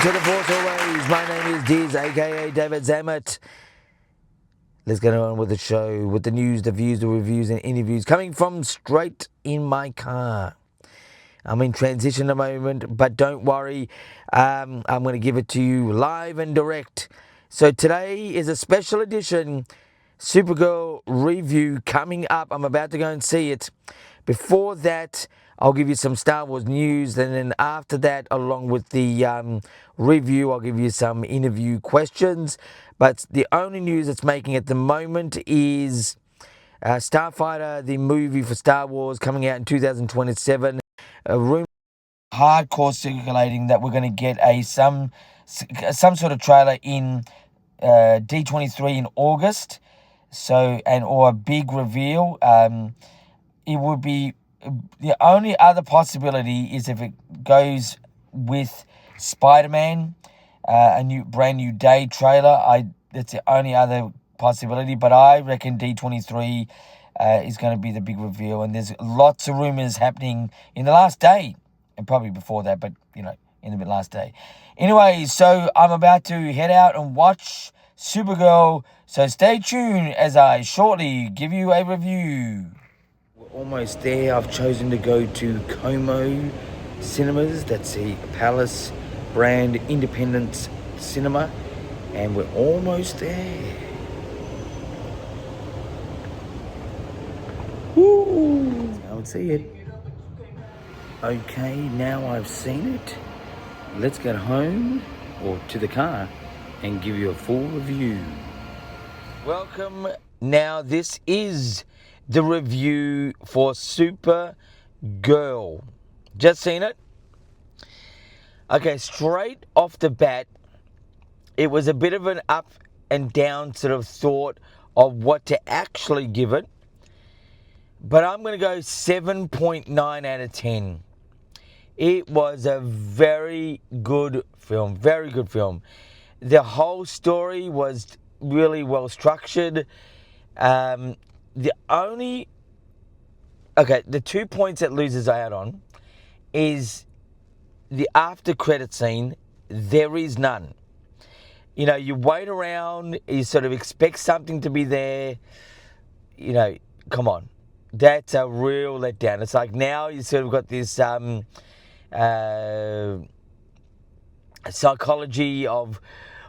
to the Force Always. My name is Diz, aka David Zammit. Let's get on with the show, with the news, the views, the reviews, and interviews coming from straight in my car. I'm in transition at the moment, but don't worry. I'm going to give it to you live and direct. So today is a special edition Supergirl review coming up. I'm about to go and see it. Before that, I'll give you some Star Wars news, and then after that, along with the review, I'll give you some interview questions. But the only news that's making at the moment is Starfighter, the movie for Star Wars, coming out in 2027. A rumor hardcore circulating that we're going to get some sort of trailer in D23 in August. Or a big reveal. It would be the only other possibility is if it goes with Spider-Man, a brand new day trailer. That's the only other possibility. But I reckon D23 is going to be the big reveal, and there's lots of rumors happening in the last day, and probably before that, but in the last day. Anyway, so I'm about to head out and watch Supergirl. So stay tuned as I shortly give you a review. We're almost there. I've chosen to go to Como Cinemas. That's a Palace brand independent cinema, and we're almost there. Woo! Let's go and see it. Okay, now I've seen it. Let's get home or to the car and give you a full review. Welcome. Now this is the review for Supergirl. Just seen it? Okay, straight off the bat, it was a bit of an up and down sort of thought of what to actually give it. But I'm going to go 7.9 out of 10. It was a very good film. Very good film. The whole story was really well structured. The 2 points that loses out on is the after credit scene. There is none. You wait around, you sort of expect something to be there. Come on. That's a real letdown. It's like now you sort of got this psychology of,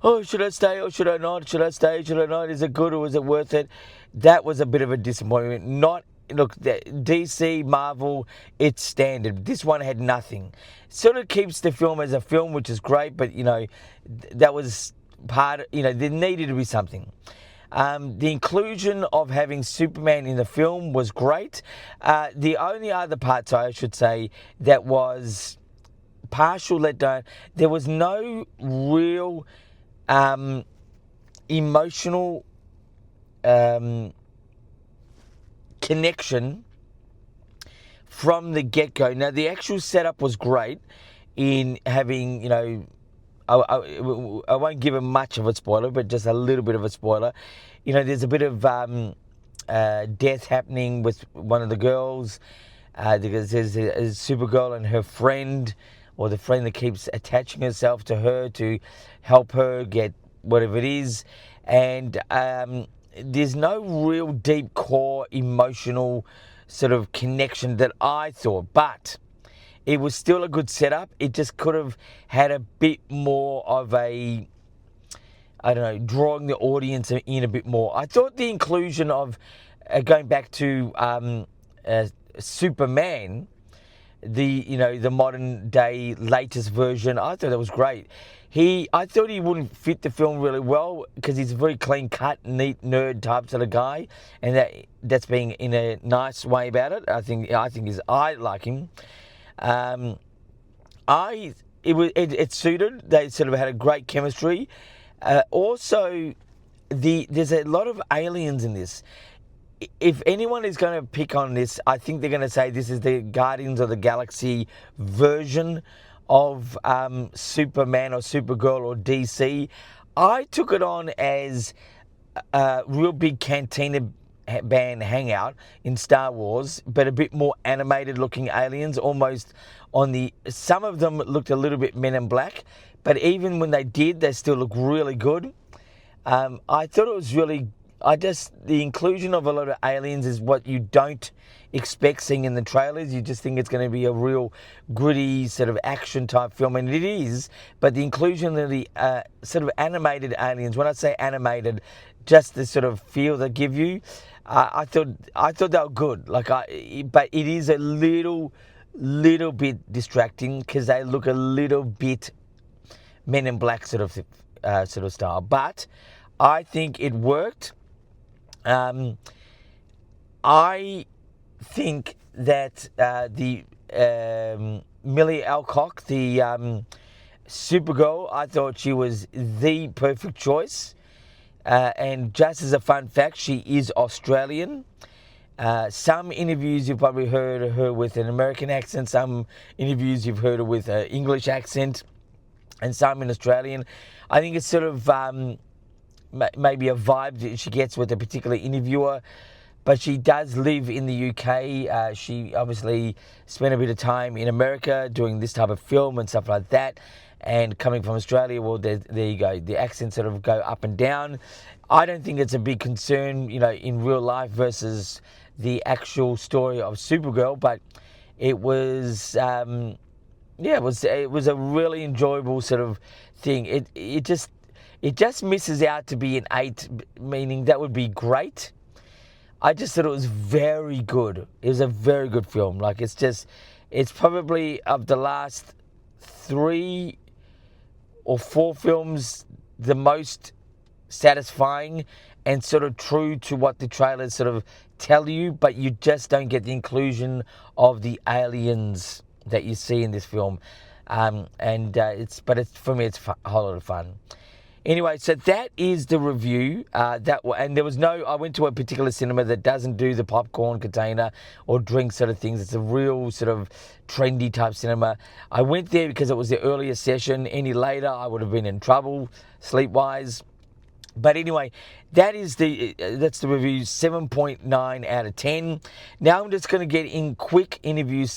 oh, should I stay or should I not? Should I stay? Should I not? Is it good or is it worth it? That was a bit of a disappointment. Look, DC, Marvel, it's standard. This one had nothing. Sort of keeps the film as a film, which is great, but, that was there needed to be something. The inclusion of having Superman in the film was great. The only other part, I should say, that was partial letdown, there was no real emotional connection from the get-go. Now, the actual setup was great in having, I won't give him much of a spoiler, but just a little bit of a spoiler. There's a bit of death happening with one of the girls, because there's Supergirl and her friend, or the friend that keeps attaching herself to her to help her get whatever it is. And there's no real deep core emotional sort of connection that I thought, but it was still a good setup. It just could have had a bit more of a, drawing the audience in a bit more. I thought the inclusion of, going back to Superman, the modern day latest version, I thought that was great. I thought he wouldn't fit the film really well because he's a very clean cut, neat nerd type sort of guy, and that's being in a nice way about it. I think I like him. It suited. They sort of had a great chemistry. Also, there's a lot of aliens in this. If anyone is going to pick on this, I think they're going to say this is the Guardians of the Galaxy version of Superman or Supergirl or DC. I took it on as a real big Cantina band hangout in Star Wars, but a bit more animated looking aliens, almost some of them looked a little bit Men in Black, but even when they did, they still look really good. I thought it was really. The inclusion of a lot of aliens is what you don't expect seeing in the trailers. You just think it's going to be a real gritty sort of action type film, and it is. But the inclusion of the sort of animated aliens. When I say animated, just the sort of feel they give you. I thought they were good. But it is a little bit distracting because they look a little bit Men in Black sort of style. But I think it worked. I think that the Millie Alcock, the Supergirl, I thought she was the perfect choice. And just as a fun fact, she is Australian. Some interviews you've probably heard her with an American accent. Some interviews you've heard her with an English accent. And some in Australian. I think it's sort of maybe a vibe that she gets with a particular interviewer, but she does live in the UK. She obviously spent a bit of time in America doing this type of film and stuff like that, and coming from Australia, well, there you go. The accents sort of go up and down. I don't think it's a big concern, in real life versus the actual story of Supergirl, but it was, it was a really enjoyable sort of thing. It just misses out to be an 8, meaning that would be great. I just thought it was very good. It was a very good film. It's probably of the last 3 or 4 films the most satisfying and sort of true to what the trailers sort of tell you, but you just don't get the inclusion of the aliens that you see in this film. For me, it's a whole lot of fun. Anyway, so that is the review. And there was I went to a particular cinema that doesn't do the popcorn container or drink sort of things. It's a real sort of trendy type cinema. I went there because it was the earlier session. Any later, I would have been in trouble, sleep-wise. But anyway, that's the review, 7.9 out of 10. Now I'm just going to get in quick interview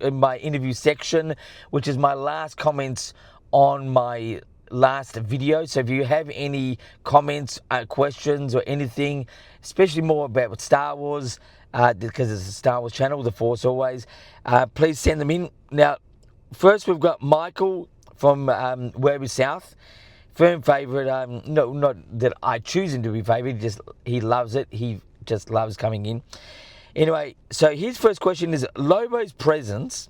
in my interview section, which is my last comments on my last video. So if you have any comments, questions or anything, especially more about Star Wars, because it's a Star Wars channel, The Force Always, please send them in. Now, first we've got Michael from Werribee South. Firm favourite, not that I choose him to be favourite, he loves it. He just loves coming in. Anyway, so his first question is, Lobo's presence.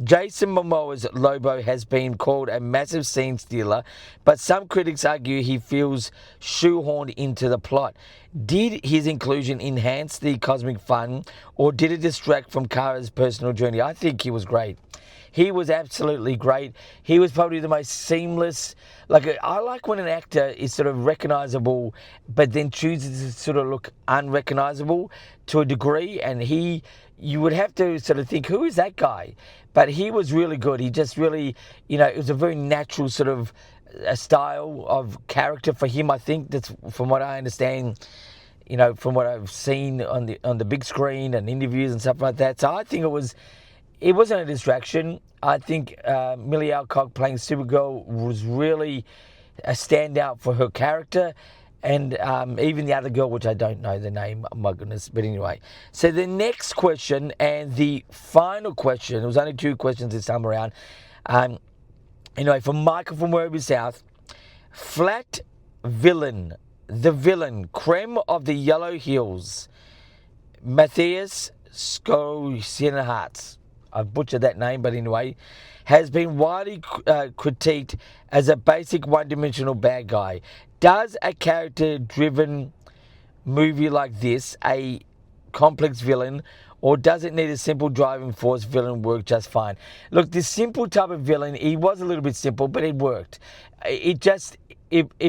Jason Momoa's Lobo has been called a massive scene stealer, but some critics argue he feels shoehorned into the plot. Did his inclusion enhance the cosmic fun, or did it distract from Kara's personal journey? I think he was great. He was absolutely great. He was probably the most seamless. I like when an actor is sort of recognisable, but then chooses to sort of look unrecognisable to a degree. And you would have to sort of think, who is that guy? But he was really good. He just really, it was a very natural sort of a style of character for him. I think that's from what I understand, from what I've seen on the big screen and interviews and stuff like that. So I think it wasn't a distraction. I think Millie Alcock playing Supergirl was really a standout for her character. And even the other girl, which I don't know the name, oh my goodness. But anyway, so the next question and the final question, there was only 2 questions this time around. Anyway, from Michael from Werribee South, flat villain, the villain, creme of the Yellow Hills, Matthias Skocinharts. I butchered that name, but anyway, has been widely critiqued as a basic one-dimensional bad guy. Does a character-driven movie like this, a complex villain, or does it need a simple driving force villain work just fine? Look, this simple type of villain, he was a little bit simple, but it worked. It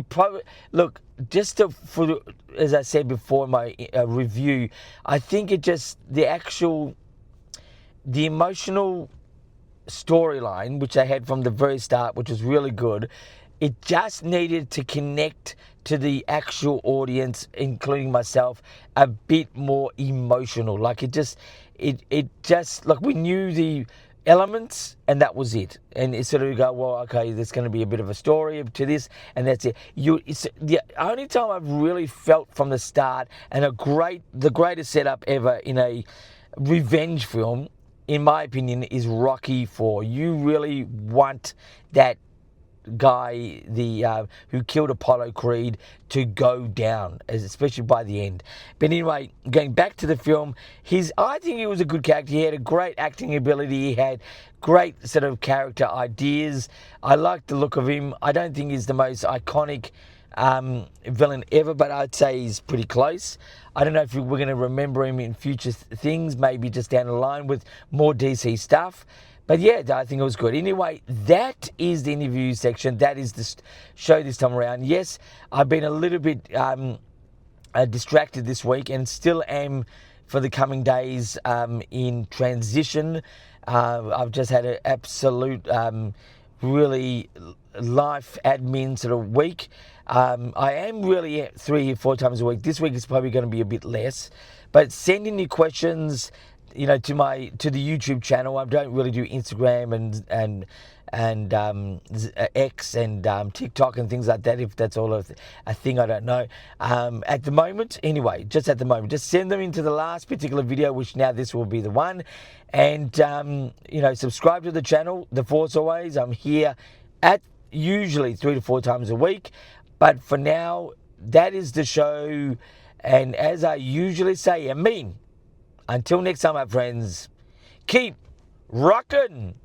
probably, look, as I said before in my review, I think the emotional storyline, which I had from the very start, which was really good, it just needed to connect to the actual audience, including myself, a bit more emotional. We knew elements, and that was it. And it sort of go, well, okay, there's going to be a bit of a story to this, and that's it. It's the only time I've really felt from the start, and the greatest setup ever in a revenge film, in my opinion, is Rocky 4. You really want that guy, who killed Apollo Creed, to go down, especially by the end. But anyway, going back to the film, I think he was a good character. He had a great acting ability. He had great sort of character ideas. I like the look of him. I don't think he's the most iconic villain ever, but I'd say he's pretty close. I don't know if we're going to remember him in future things, maybe just down the line with more DC stuff. But yeah, I think it was good. Anyway, that is the interview section. That is the show this time around. Yes, I've been a little bit distracted this week, and still am for the coming days in transition. I've just had an absolute really life admin sort of week. I am really 3 or 4 times a week. This week is probably going to be a bit less. But send in your questions, to the YouTube channel. I don't really do Instagram and X and TikTok and things like that, if that's all a thing, I don't know. At the moment, anyway, just at the moment, just send them into the last particular video, which now this will be the one. And, subscribe to the channel. The Force Always. I'm here at usually 3 to 4 times a week. But for now, that is the show. And as I usually say, until next time, my friends, keep rocking.